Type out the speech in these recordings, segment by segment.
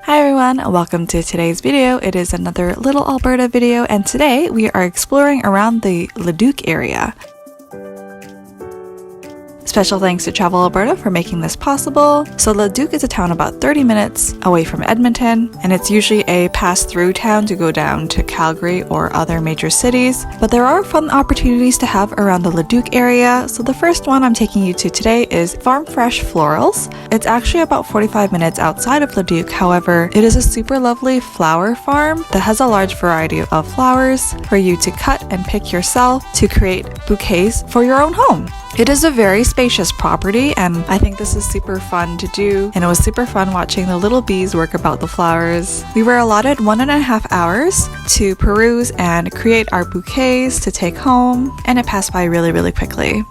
Hi everyone, welcome to today's video. It is another Little Alberta video, and today we are exploring around the Leduc area. Special thanks to Travel Alberta for making this possible. So Leduc is a town about 30 minutes away from Edmonton, and it's usually a pass-through town to go down to Calgary or other major cities. But there are fun opportunities to have around the Leduc area. So the first one I'm taking you to today is Farm Fresh Florals. It's actually about 45 minutes outside of Leduc. However, it is a super lovely flower farm that has a large variety of flowers for you to cut and pick yourself to create bouquets for your own home. It is a very spacious property, and I think this is super fun to do, and it was super fun watching the little bees work about the flowers. We were allotted 1.5 hours to peruse and create our bouquets to take home, and it passed by really quickly.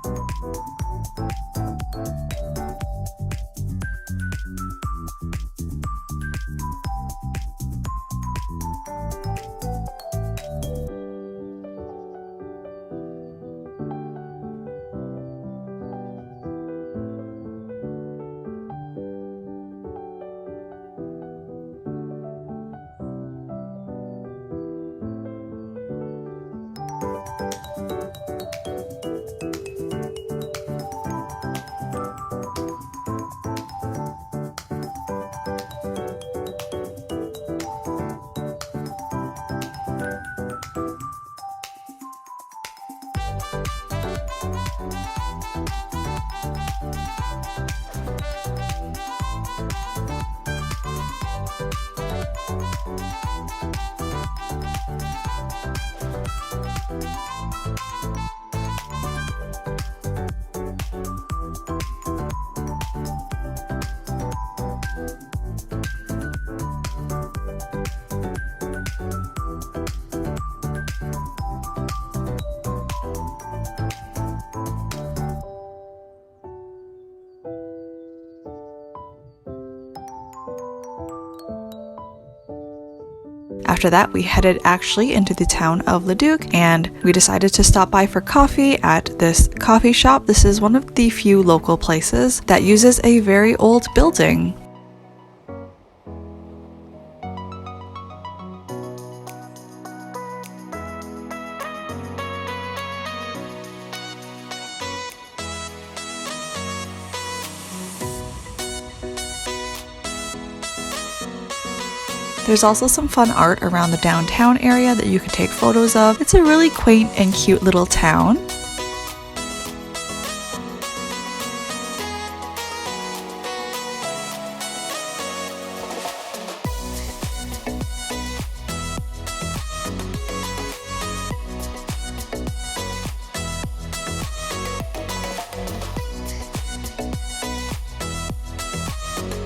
After that, we headed actually into the town of Leduc, and we decided to stop by for coffee at this coffee shop. This is one of the few local places that uses a very old building. There's also some fun art around the downtown area that you can take photos of. It's a really quaint and cute little town.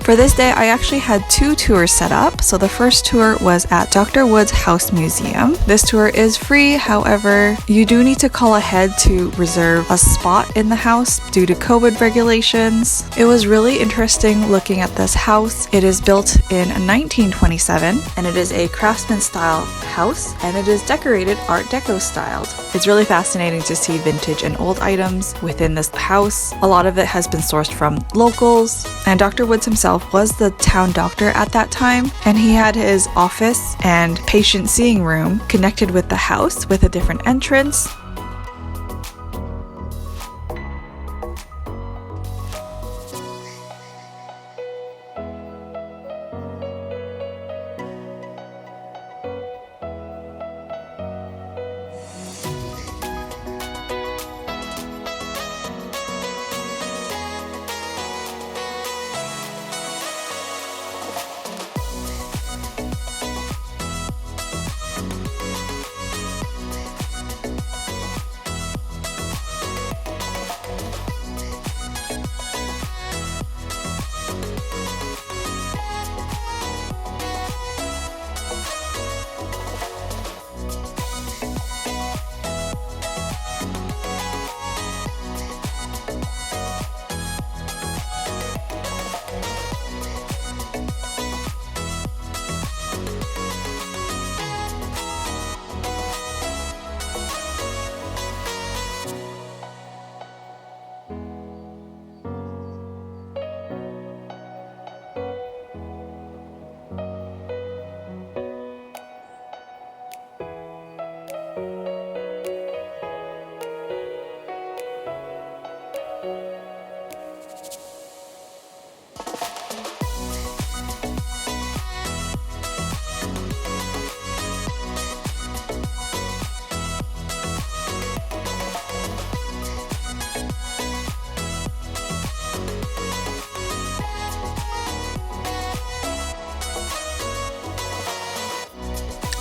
For this day, I actually had 2 tours set up. So the first tour was at Dr. Wood's House Museum. This tour is free, however, you do need to call ahead to reserve a spot in the house due to COVID regulations. It was really interesting looking at this house. It is built in 1927, and it is a craftsman style house, and it is decorated Art Deco styled. It's really fascinating to see vintage and old items within this house. A lot of it has been sourced from locals, and Dr. Woods himself was the town doctor at that time, and he had his office and patient seeing room connected with the house with a different entrance.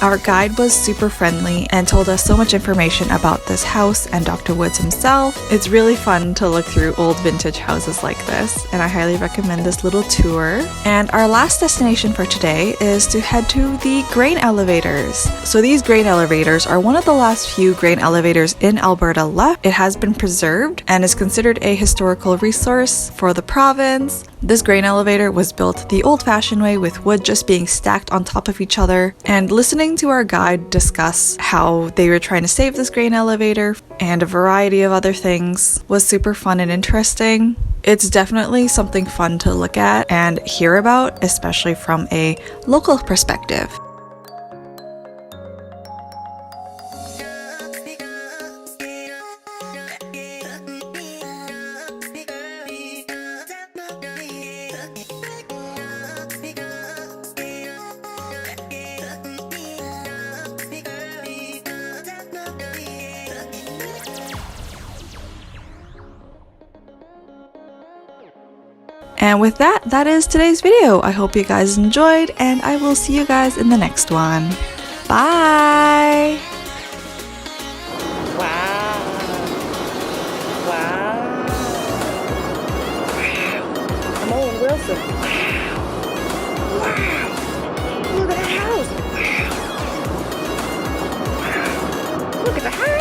Our guide was super friendly and told us so much information about this house and Dr. Woods himself. It's really fun to look through old vintage houses like this, and I highly recommend this little tour. And our last destination for today is to head to the grain elevators. So these grain elevators are one of the last few grain elevators in Alberta left. It has been preserved and is considered a historical resource for the province. This grain elevator was built the old-fashioned way, with wood just being stacked on top of each other. And listening to our guide discuss how they were trying to save this grain elevator and a variety of other things was super fun and interesting. It's definitely something fun to look at and hear about, especially from a local perspective. And with that, that is today's video. I hope you guys enjoyed, and I will see you guys in the next one. Bye! Wow. Wow. Wow. I'm Owen Wilson. Wow. Wow. Look at that house. Wow. Wow. Look at the house.